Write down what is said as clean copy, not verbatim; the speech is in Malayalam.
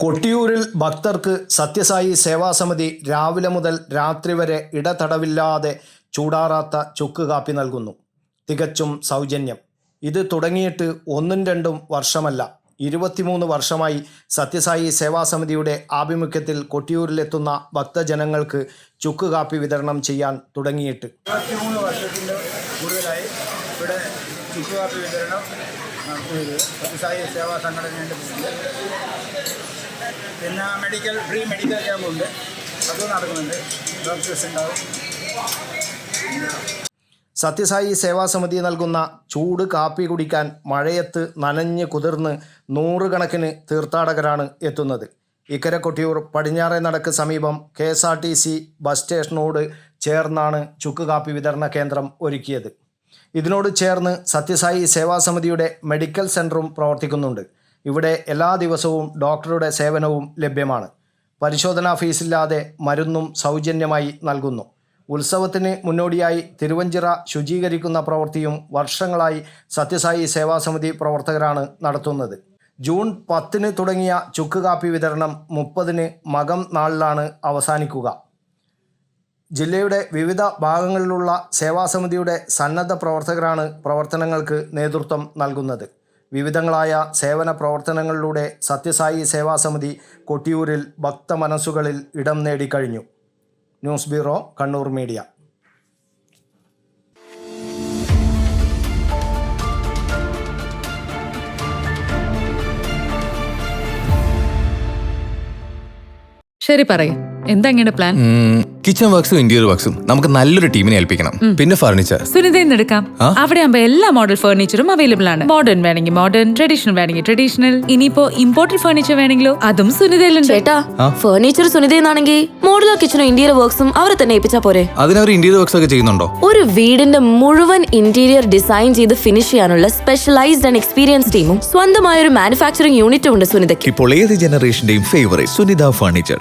കൊട്ടിയൂരിൽ ഭക്തർക്ക് സത്യസായി സേവാസമിതി രാവിലെ മുതൽ രാത്രി വരെ ഇടതടവില്ലാതെ ചൂടാറാത്ത ചുക്ക് കാപ്പി നൽകുന്നു. തികച്ചും സൗജന്യം. ഇത് തുടങ്ങിയിട്ട് 1-2 വർഷമല്ല, 23 വർഷമായി സത്യസായി സേവാസമിതിയുടെ ആഭിമുഖ്യത്തിൽ കൊട്ടിയൂരിലെത്തുന്ന ഭക്തജനങ്ങൾക്ക് ചുക്ക് കാപ്പി വിതരണം ചെയ്യാൻ തുടങ്ങിയിട്ട് 23 വർഷത്തിൻ്റെ കൂടുതലായി ഇവിടെ ചുക്ക് കാപ്പി വിതരണം സത്യസായി സേവാ സംഘടനയുടെ പിന്നെ ഫ്രീ മെഡിക്കൽ ക്യാമ്പുണ്ട്, അത് നടക്കുന്നുണ്ട്. ഡോക്ടേഴ്സ് ഉണ്ടാവും. സത്യസായി സേവാസമിതി നൽകുന്ന ചൂട് കാപ്പി കുടിക്കാൻ മഴയത്ത് നനഞ്ഞ് കുതിർന്ന് 100 കണക്കിന് തീർത്ഥാടകരാണ് എത്തുന്നത്. ഇക്കര കൊട്ടിയൂർ പടിഞ്ഞാറേ നടക്ക് സമീപം KSRTC ബസ് സ്റ്റേഷനോട് ചേർന്നാണ് ചുക്ക് കാപ്പി വിതരണ കേന്ദ്രം ഒരുക്കിയത്. ഇതിനോട് ചേർന്ന് സത്യസായി സേവാസമിതിയുടെ മെഡിക്കൽ സെൻ്ററും പ്രവർത്തിക്കുന്നുണ്ട്. ഇവിടെ എല്ലാ ദിവസവും ഡോക്ടറുടെ സേവനവും ലഭ്യമാണ്. പരിശോധനാ ഫീസില്ലാതെ മരുന്നും സൗജന്യമായി നൽകുന്നു. ഉത്സവത്തിന് മുന്നോടിയായി തിരുവഞ്ചിറ ശുചീകരിക്കുന്ന പ്രവൃത്തിയും വർഷങ്ങളായി സത്യസായി സേവാസമിതി പ്രവർത്തകരാണ് നടത്തുന്നത്. ജൂൺ 10 തുടങ്ങിയ ചുക്ക് കാപ്പി വിതരണം 30 മകം നാളിലാണ് അവസാനിക്കുക. ജില്ലയുടെ വിവിധ ഭാഗങ്ങളിലുള്ള സേവാസമിതിയുടെ സന്നദ്ധ പ്രവർത്തകരാണ് പ്രവർത്തനങ്ങൾക്ക് നേതൃത്വം നൽകുന്നത്. വിവിധങ്ങളായ സേവന പ്രവർത്തനങ്ങളിലൂടെ സത്യസായി സേവാസമിതി കൊട്ടിയൂരിൽ ഭക്തമനസ്സുകളിൽ ഇടം നേടിക്കഴിഞ്ഞു. News bureau, Kannur media. ശരി, പറയൂ, എന്താ ഇങ്ങനെ പ്ലാൻ? കിച്ചൺ വർക്സും ഇന്റീരിയർ വർക്സും നമുക്ക് നല്ലൊരു ടീമിനെ ഏൽപ്പിക്കണം. പിന്നെ ഫർണിച്ചർ സുനിതയിൽ എടുക്കാം. അവിടെ ആകുമ്പോ എല്ലാ മോഡൽ ഫർണിച്ചറും അവൈലബിൾ ആണ്. മോഡേൺ വേണമെങ്കിൽ മോഡേൺ, ട്രഡീഷണൽ വേണമെങ്കിൽ ട്രഡീഷണൽ. ഇനിയിപ്പോ ഇമ്പോർട്ടഡ് ഫർണിച്ചർ വേണമെങ്കിലോ അതും സുനിതയിലുണ്ട്. ചേട്ടാ, ഫർണിച്ചർ സുനിതയിലാണെങ്കിൽ മോഡുലർ കിച്ചണും ഇന്റീരിയർ വർക്സും അവരെ തന്നെ ഏൽപ്പിച്ചാ പോരെ? അതിനവർ ഇന്റീരിയർ വർക്സ് ഒക്കെ ചെയ്യുന്നുണ്ടോ? ഒരു വീടിന്റെ മുഴുവൻ ഇന്റീരിയർ ഡിസൈൻ ചെയ്ത് ഫിനിഷ് ചെയ്യാനുള്ള സ്പെഷ്യലൈസ്ഡ് ആൻഡ് എക്സ്പീരിയൻസ് ടീമും സ്വന്തമായ ഒരു മാനുഫാക്ചറിംഗ് യൂണിറ്റും ഉണ്ട് സുനിതയ്ക്ക്. ഇപ്പോൾ ഏത് ജനറേഷന്റെയും ഫേവറേറ്റ് സുനിത ഫർണിച്ചർ.